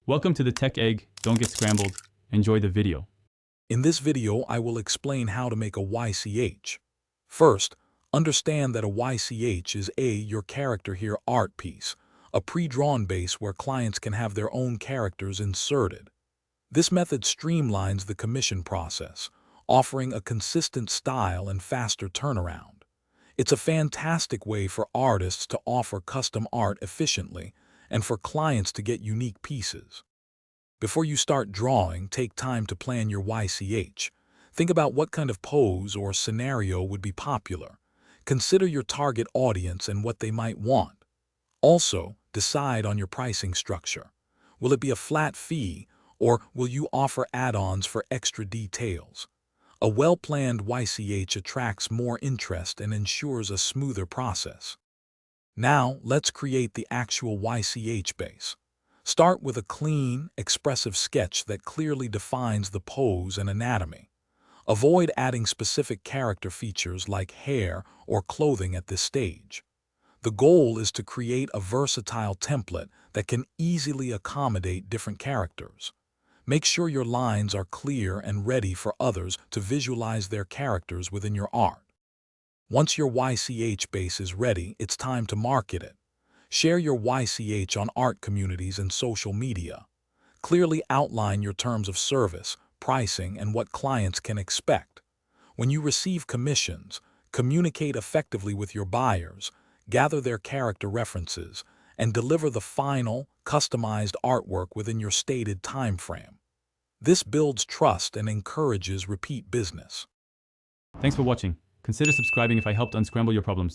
Welcome to the Tech Egg. Don't get scrambled. Enjoy the video. In this video, I will explain how to make a YCH. First, understand that a YCH is your character here art piece, a pre-drawn base where clients can have their own characters inserted. This method streamlines the commission process, offering a consistent style and faster turnaround. It's a fantastic way for artists to offer custom art efficiently and for clients to get unique pieces. Before you start drawing, take time to plan your YCH. Think about what kind of pose or scenario would be popular. Consider your target audience and what they might want. Also, decide on your pricing structure. Will it be a flat fee, or will you offer add-ons for extra details? A well-planned YCH attracts more interest and ensures a smoother process. Now, let's create the actual YCH base. Start with a clean, expressive sketch that clearly defines the pose and anatomy. Avoid adding specific character features like hair or clothing at this stage. The goal is to create a versatile template that can easily accommodate different characters. Make sure your lines are clear and ready for others to visualize their characters within your art. Once your YCH base is ready, it's time to market it. Share your YCH on art communities and social media. Clearly outline your terms of service, pricing, and what clients can expect. When you receive commissions, communicate effectively with your buyers, gather their character references, and deliver the final, customized artwork within your stated time frame. This builds trust and encourages repeat business. Thanks for watching. Consider subscribing if I helped unscramble your problems.